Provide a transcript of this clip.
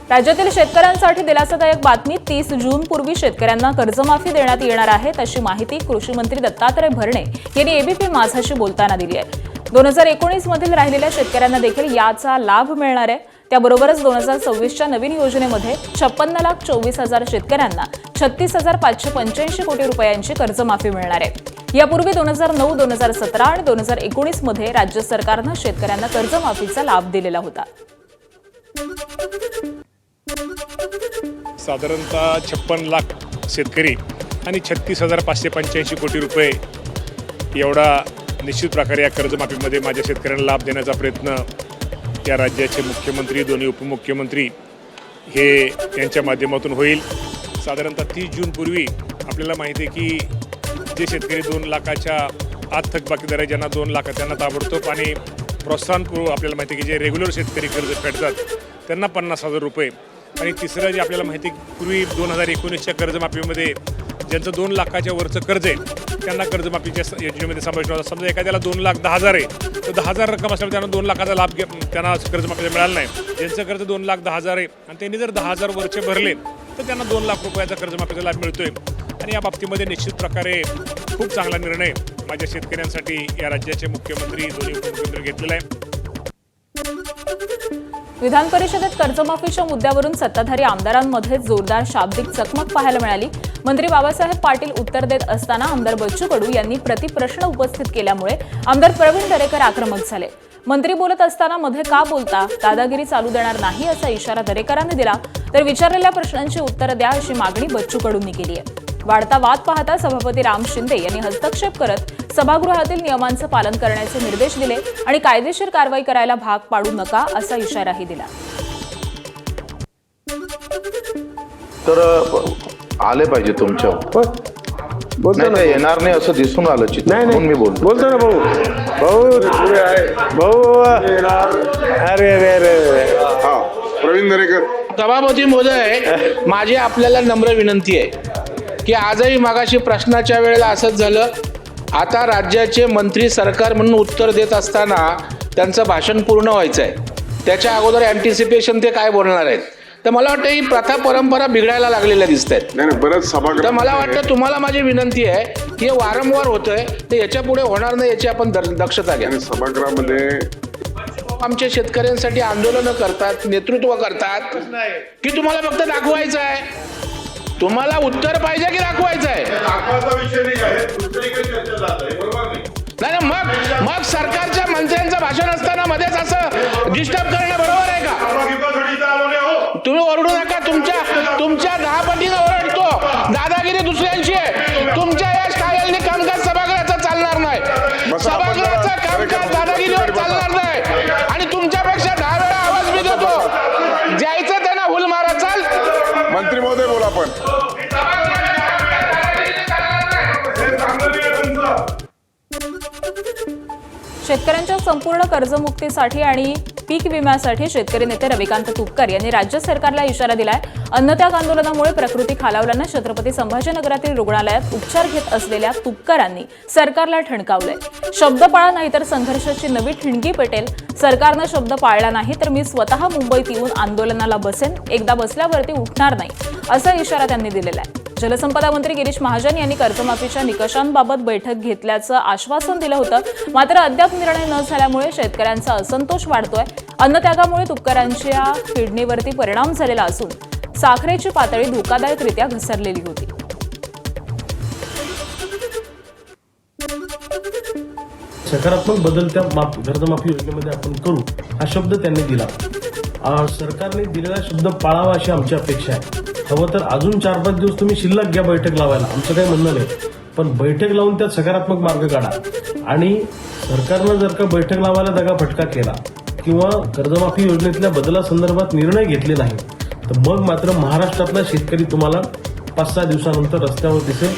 राज्यातील शेतकऱ्यांसाठी दिलासादायक बातमी 30 जून पूर्वी शेतकऱ्यांना कर्जमाफी देण्यात येणार आहे अशी माहिती कृषी मंत्री दत्तात्रय भरणे यांनी एबीपी माझाशी बोलताना दिली आहे। 2019 मधील राहिलेल्या शेतकऱ्यांना देखील याचा लाभ मिळणार आहे। त्याबरोबरच 2026च्या नवीन योजनेमध्ये 56,24,000 शेतकऱ्यांना 36,585 कोटी रुपयांची कर्जमाफी मिळणार आहे। यापूर्वी 2009, 2017 आणि 2019 मध्ये राज्य सरकारने शेतकऱ्यांना कर्जमाफीचा लाभ दिलेला होता। साधारणतः 56 लाख शेतकरी आणि 36,585 कोटी रुपये एवढा निश्चित प्रकारे या कर्जमाफीमध्ये माझ्या शेतकऱ्यांना लाभ देण्याचा प्रयत्न या राज्याचे मुख्यमंत्री, दोन्ही उपमुख्यमंत्री हे यांच्या माध्यमातून होईल। साधारणतः 30 जून पूर्वी आपल्याला माहिती आहे की जे शेतकरी 2 लाखाच्या आत थकबाकीदार आहे, ज्यांना 2 लाख त्यांना ताबडतोब आणि प्रोत्साहनपूर्व आपल्याला माहिती आहे की जे रेग्युलर शेतकरी कर्ज फेडतात त्यांना 50,000 रुपये आणि तिसरं जे आपल्याला माहिती पूर्वी 2019च्या कर्जमाफीमध्ये ज्यांचं 2 लाखाच्या वरचं कर्ज आहे त्यांना कर्जमाफीच्या योजनेमध्ये समावेश नव्हता। समजा एखाद्याला 2,10,000 आहे तर 10,000 रक्कम असल्यामुळे त्यांना 2 लाखाचा लाभ त्यांना कर्जमाफीचा मिळाला नाही। ज्यांचं कर्ज 2,10,000 आहे आणि त्यांनी जर 10,000 वरचे भरले तर त्यांना 2 लाख रुपयाचा कर्जमाफीचा लाभ मिळतोय आणि या बाबतीमध्ये निश्चित प्रकारे खूप चांगला निर्णय माझ्या शेतकऱ्यांसाठी या राज्याचे मुख्यमंत्री, दोन्ही उपमुख्यमंत्री घेतलेला आहे। विधान परिषदेत कर्जमाफीच्या मुद्द्यावरून सत्ताधारी आमदारांमध्ये जोरदार शाब्दिक चकमक पाहायला मिळाली। मंत्री बाबासाहेब पाटील उत्तर देत असताना आमदार बच्चू कडू यांनी प्रतिप्रश्न उपस्थित केल्यामुळे आमदार प्रवीण दरेकर आक्रमक झाले। मंत्री बोलत असताना मध्ये का बोलता, दादागिरी चालू देणार नाही असा इशारा दरेकरांनी दिला, तर विचारलेल्या प्रश्नांची उत्तर द्या अशी मागणी बच्चू कडूंनी केली आहे। वाढता वाद पाहता सभापती राम शिंदे यांनी हस्तक्षेप करत सभागृहातील नियमांचं पालन करण्याचे निर्देश दिले आणि कायदेशीर कारवाई करायला भाग पाडू नका असा इशाराही दिला। तर आले पाहिजे तुमच्या नाही येणार नाही असं दिसून आलं चित्र म्हणून मी बोलतो ना भाऊ अरे हा प्रवीण दरेकर। सभापती महोदय, माझी आपल्याला नम्र विनंती आहे की आजही मागाशी प्रश्नाच्या वेळेला असंच झालं। आता राज्याचे मंत्री सरकार म्हणून उत्तर देत असताना त्यांचं भाषण पूर्ण व्हायचं आहे, त्याच्या अगोदर अँटिसिपेशन ते काय बोलणार आहेत, तर मला वाटतं ही प्रथा परंपरा बिघडायला लागलेल्या दिसत आहेत। नाही बरंच सभागृह तर मला वाटतं तुम्हाला माझी विनंती आहे की हे वारंवार होतंय, तर याच्या पुढे होणार नाही याची आपण दक्षता घ्या। आणि सभागृहामध्ये आमच्या शेतकऱ्यांसाठी आंदोलनं करतात, नेतृत्व करतात की तुम्हाला फक्त दाखवायचं आहे? तुम्हाला उत्तर पाहिजे की दाखवायचं आहे? नाही मग सरकारच्या मंत्र्यांचं भाषण असताना मध्येच असं डिस्टर्ब करणं बरोबर आहे का? तुम्ही ओरडू नका, तुमच्या 10 पटीनं ओरडतो। दादागिरी दुसऱ्यांची आहे, तुमच्या या स्टाईलने कामकाज सभागृहाचं चालणार नाही। सभागृहाचं कामकाज दादागिरीवर चालणार नाही आणि तुमच्यापेक्षा 10 वेळा आवाज मी देतो। जायचं त्यांना हुल मारा, चाल। मंत्री महोदय बोला पण शेतकऱ्यांच्या संपूर्ण कर्जमुक्तीसाठी आणि पीक विम्यासाठी शेतकरी नेते रविकांत तुपकर यांनी राज्य सरकारला इशारा दिलाय। अन्नत्याग आंदोलनामुळे प्रकृती खालावल्यानं छत्रपती संभाजीनगरातील रुग्णालयात उपचार घेत असलेल्या तुपकरांनी सरकारला ठणकावलंय। शब्द पाळा नाहीतर संघर्षाची नवी ठिणगी पेटेल। सरकारनं शब्द पाळला नाही तर मी स्वतः मुंबईत येऊन आंदोलनाला बसेन, एकदा बसल्यावरती उठणार नाही असा इशारा त्यांनी दिलेला आहे। जलसंपदा मंत्री गिरीश महाजन यांनी कर्जमाफीच्या निकषांबाबत बैठक घेतल्याचं आश्वासन दिलं होतं, मात्र अद्याप निर्णय न झाल्यामुळे शेतकऱ्यांचा असंतोष वाढतोय। अन्नत्यागामुळे तुपकरांच्या किडनीवरती परिणाम झालेला असून साखरेची पातळी धोकादायकरित्या घसरलेली होती। सकारात्मक बदल त्या कर्जमाफी योजनेमध्ये आपण करू हा शब्द त्यांनी दिला। सरकारने दिलेला शब्द पाळावा अशी आमची अपेक्षा आहे। हवं तर अजून 4-5 दिवस तुम्ही शिल्लक घ्या बैठक लावायला, आमचं काही म्हणणं नाही, पण बैठक लावून त्यात सकारात्मक मार्ग काढा। आणि सरकारनं जर का बैठक लावायला दगाफटका केला किंवा कर्जमाफी योजनेतल्या बदलासंदर्भात निर्णय घेतले नाही तर मग मात्र महाराष्ट्रातला शेतकरी तुम्हाला 5-6 दिवसानंतर रस्त्यावर दिसेल।